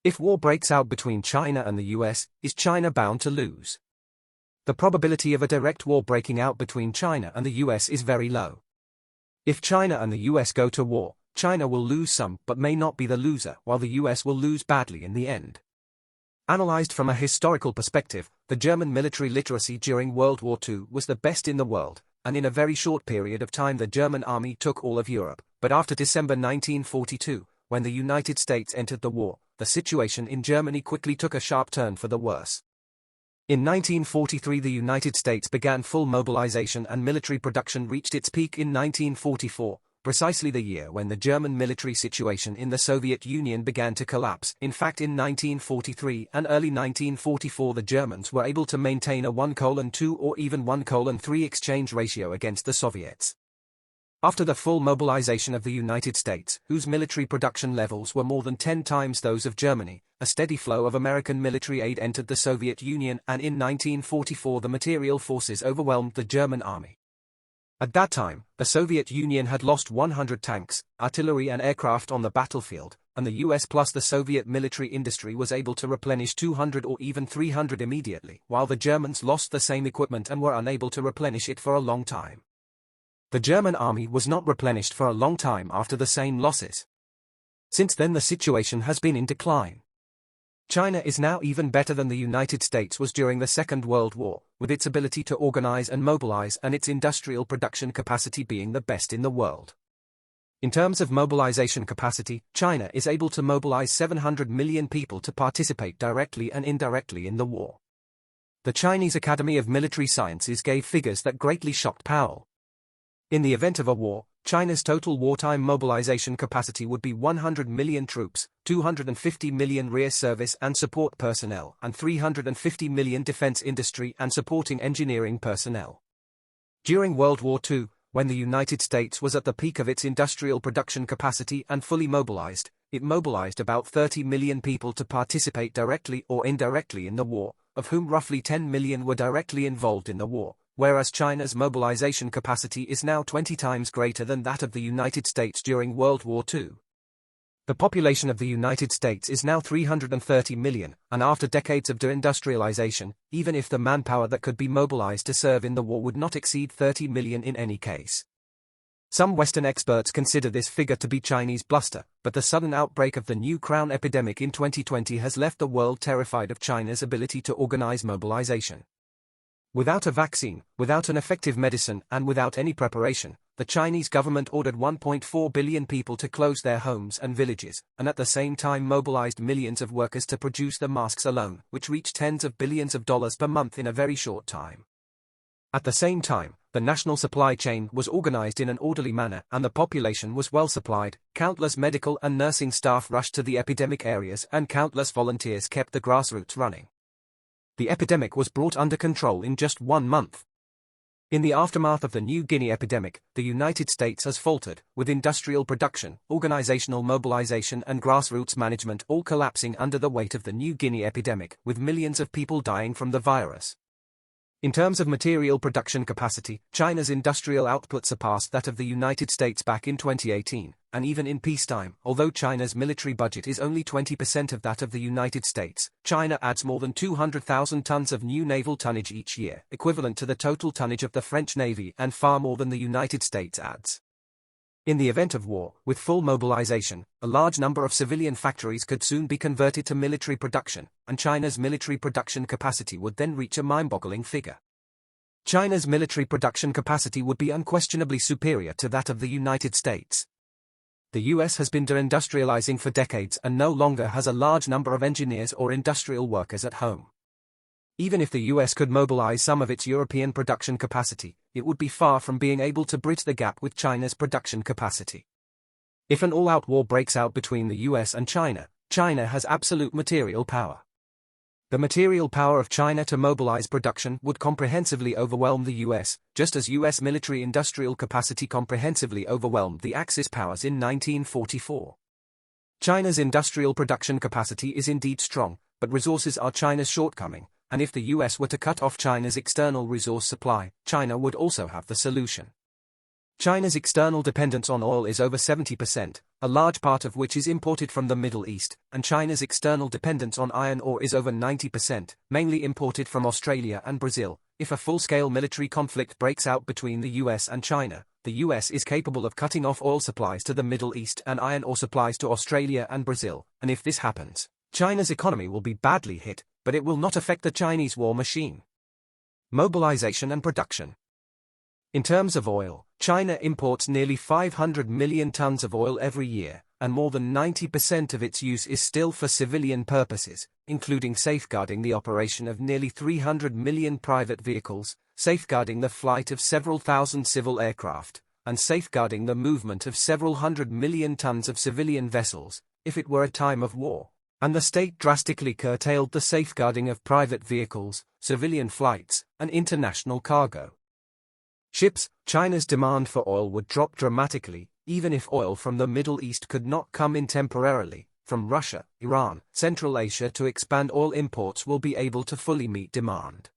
If war breaks out between China and the US, is China bound to lose? The probability of a direct war breaking out between China and the US is very low. If China and the US go to war, China will lose some but may not be the loser, while the US will lose badly in the end. Analyzed from a historical perspective, the German military literacy during World War II was the best in the world, and in a very short period of time the German army took all of Europe. But after December 1942, when the United States entered the war, the situation in Germany quickly took a sharp turn for the worse. In 1943 the United States began full mobilization and military production reached its peak in 1944, precisely the year when the German military situation in the Soviet Union began to collapse. In fact, in 1943 and early 1944 the Germans were able to maintain a 1:2 or even 1:3 exchange ratio against the Soviets. After the full mobilization of the United States, whose military production levels were more than 10 times those of Germany, a steady flow of American military aid entered the Soviet Union, and in 1944 the material forces overwhelmed the German army. At that time, the Soviet Union had lost 100 tanks, artillery and aircraft on the battlefield, and the US plus the Soviet military industry was able to replenish 200 or even 300 immediately, while the Germans lost the same equipment and were unable to replenish it for a long time. The German army was not replenished for a long time after the same losses. Since then the situation has been in decline. China is now even better than the United States was during the Second World War, with its ability to organize and mobilize and its industrial production capacity being the best in the world. In terms of mobilization capacity, China is able to mobilize 700 million people to participate directly and indirectly in the war. The Chinese Academy of Military Sciences gave figures that greatly shocked Powell. In the event of a war, China's total wartime mobilization capacity would be 100 million troops, 250 million rear service and support personnel, and 350 million defense industry and supporting engineering personnel. During World War II, when the United States was at the peak of its industrial production capacity and fully mobilized, it mobilized about 30 million people to participate directly or indirectly in the war, of whom roughly 10 million were directly involved in the war, whereas China's mobilization capacity is now 20 times greater than that of the United States during World War II. The population of the United States is now 330 million, and after decades of deindustrialization, even if the manpower that could be mobilized to serve in the war would not exceed 30 million in any case. Some Western experts consider this figure to be Chinese bluster, but the sudden outbreak of the new crown epidemic in 2020 has left the world terrified of China's ability to organize mobilization. Without a vaccine, without an effective medicine, and without any preparation, the Chinese government ordered 1.4 billion people to close their homes and villages, and at the same time mobilized millions of workers to produce the masks alone, which reached tens of billions of dollars per month in a very short time. At the same time, the national supply chain was organized in an orderly manner and the population was well supplied. Countless medical and nursing staff rushed to the epidemic areas and countless volunteers kept the grassroots running. The epidemic was brought under control in just 1 month. In the aftermath of the New Guinea epidemic, the United States has faltered, with industrial production, organizational mobilization and grassroots management all collapsing under the weight of the New Guinea epidemic, with millions of people dying from the virus. In terms of material production capacity, China's industrial output surpassed that of the United States back in 2018, and even in peacetime, although China's military budget is only 20% of that of the United States, China adds more than 200,000 tons of new naval tonnage each year, equivalent to the total tonnage of the French Navy and far more than the United States adds. In the event of war, with full mobilization, a large number of civilian factories could soon be converted to military production, and China's military production capacity would then reach a mind-boggling figure. China's military production capacity would be unquestionably superior to that of the United States. The US has been deindustrializing for decades and no longer has a large number of engineers or industrial workers at home. Even if the US could mobilize some of its European production capacity, it would be far from being able to bridge the gap with China's production capacity. If an all-out war breaks out between the US and China, China has absolute material power. The material power of China to mobilize production would comprehensively overwhelm the US, just as US military industrial capacity comprehensively overwhelmed the Axis powers in 1944. China's industrial production capacity is indeed strong, but resources are China's shortcoming, and if the US were to cut off China's external resource supply, China would also have the solution. China's external dependence on oil is over 70%, a large part of which is imported from the Middle East, and China's external dependence on iron ore is over 90%, mainly imported from Australia and Brazil. If a full-scale military conflict breaks out between the US and China, the US is capable of cutting off oil supplies to the Middle East and iron ore supplies to Australia and Brazil, and if this happens, China's economy will be badly hit, but it will not affect the Chinese war machine. Mobilization and production. In terms of oil, China imports nearly 500 million tons of oil every year, and more than 90% of its use is still for civilian purposes, including safeguarding the operation of nearly 300 million private vehicles, safeguarding the flight of several thousand civil aircraft, and safeguarding the movement of several hundred million tons of civilian vessels, if it were a time of war. And the state drastically curtailed the safeguarding of private vehicles, civilian flights, and international cargo ships. China's demand for oil would drop dramatically, even if oil from the Middle East could not come in temporarily. From Russia, Iran, Central Asia to expand oil imports will be able to fully meet demand.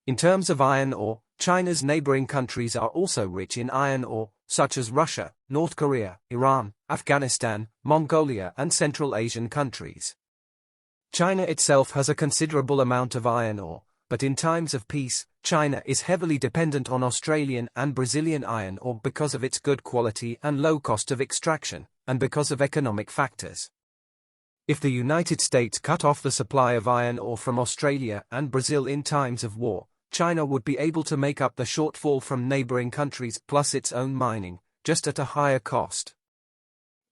In terms of iron ore, China's neighboring countries are also rich in iron ore, such as Russia, North Korea, Iran, Afghanistan, Mongolia and Central Asian countries. China itself has a considerable amount of iron ore, but in times of peace, China is heavily dependent on Australian and Brazilian iron ore because of its good quality and low cost of extraction, and because of economic factors. If the United States cut off the supply of iron ore from Australia and Brazil in times of war, China would be able to make up the shortfall from neighboring countries plus its own mining, just at a higher cost.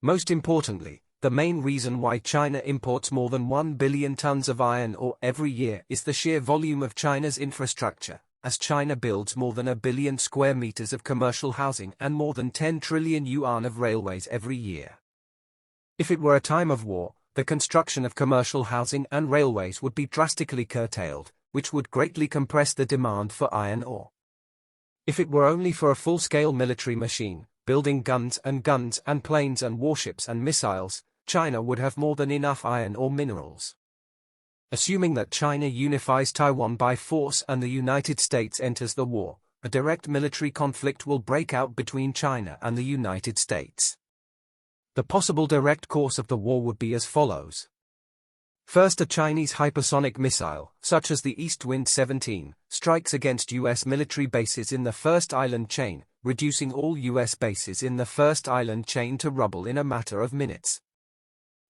Most importantly, the main reason why China imports more than 1 billion tons of iron ore every year is the sheer volume of China's infrastructure, as China builds more than 1 billion square meters of commercial housing and more than 10 trillion yuan of railways every year. If it were a time of war, the construction of commercial housing and railways would be drastically curtailed, which would greatly compress the demand for iron ore. If it were only for a full-scale military machine, building guns and planes and warships and missiles, China would have more than enough iron ore minerals. Assuming that China unifies Taiwan by force and the United States enters the war, a direct military conflict will break out between China and the United States. The possible direct course of the war would be as follows. First, a Chinese hypersonic missile, such as the East Wind 17, strikes against U.S. military bases in the first island chain, reducing all U.S. bases in the first island chain to rubble in a matter of minutes.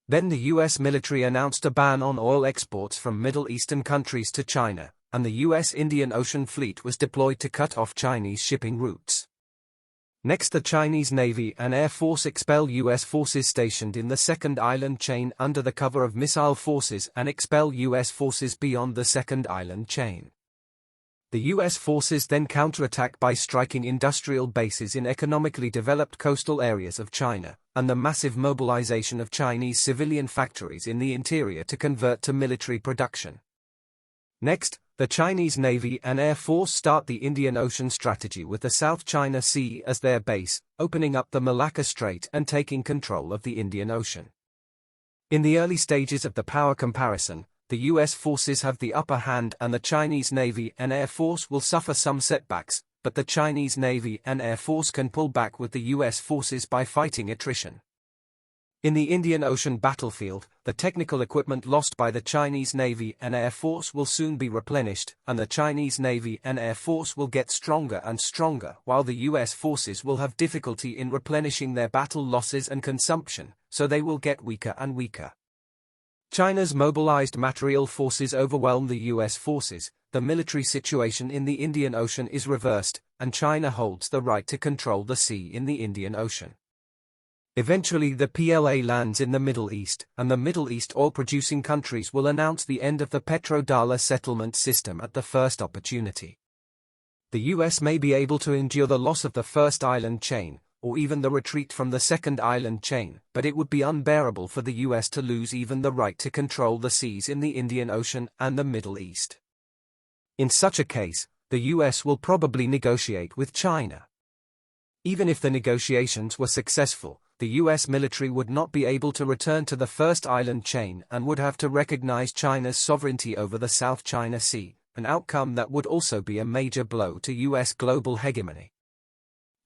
Then the U.S. military announced a ban on oil exports from Middle Eastern countries to China, and the U.S. Indian Ocean Fleet was deployed to cut off Chinese shipping routes. Next, the Chinese Navy and Air Force expel U.S. forces stationed in the second island chain under the cover of missile forces and expel U.S. forces beyond the second island chain. The U.S. forces then counterattack by striking industrial bases in economically developed coastal areas of China, and the massive mobilization of Chinese civilian factories in the interior to convert to military production. Next, the Chinese Navy and Air Force start the Indian Ocean strategy with the South China Sea as their base, opening up the Malacca Strait and taking control of the Indian Ocean. In the early stages of the power comparison, the U.S. forces have the upper hand and the Chinese Navy and Air Force will suffer some setbacks, but the Chinese Navy and Air Force can pull back with the U.S. forces by fighting attrition. In the Indian Ocean battlefield, the technical equipment lost by the Chinese Navy and Air Force will soon be replenished, and the Chinese Navy and Air Force will get stronger and stronger, while the U.S. forces will have difficulty in replenishing their battle losses and consumption, so they will get weaker and weaker. China's mobilized material forces overwhelm the U.S. forces, the military situation in the Indian Ocean is reversed, and China holds the right to control the sea in the Indian Ocean. Eventually the PLA lands in the Middle East, and the Middle East oil-producing countries will announce the end of the petrodollar settlement system at the first opportunity. The US may be able to endure the loss of the first island chain, or even the retreat from the second island chain, but it would be unbearable for the US to lose even the right to control the seas in the Indian Ocean and the Middle East. In such a case, the US will probably negotiate with China. Even if the negotiations were successful, the US military would not be able to return to the first island chain and would have to recognize China's sovereignty over the South China Sea, an outcome that would also be a major blow to US global hegemony.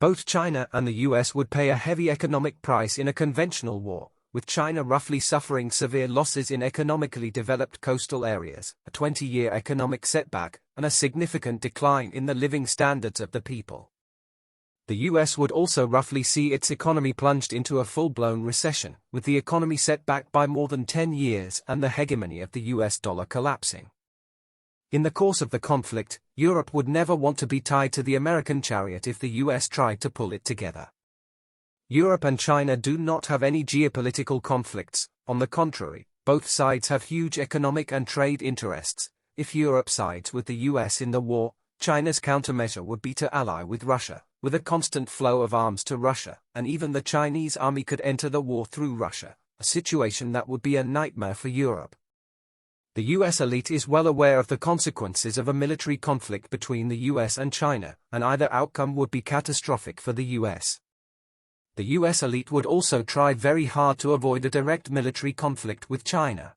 Both China and the US would pay a heavy economic price in a conventional war, with China roughly suffering severe losses in economically developed coastal areas, a 20-year economic setback, and a significant decline in the living standards of the people. The US would also roughly see its economy plunged into a full-blown recession, with the economy set back by more than 10 years and the hegemony of the US dollar collapsing. In the course of the conflict, Europe would never want to be tied to the American chariot if the US tried to pull it together. Europe and China do not have any geopolitical conflicts. On the contrary, both sides have huge economic and trade interests. If Europe sides with the US in the war, China's countermeasure would be to ally with Russia, with a constant flow of arms to Russia, and even the Chinese army could enter the war through Russia, a situation that would be a nightmare for Europe. The US elite is well aware of the consequences of a military conflict between the US and China, and either outcome would be catastrophic for the US. The US elite would also try very hard to avoid a direct military conflict with China.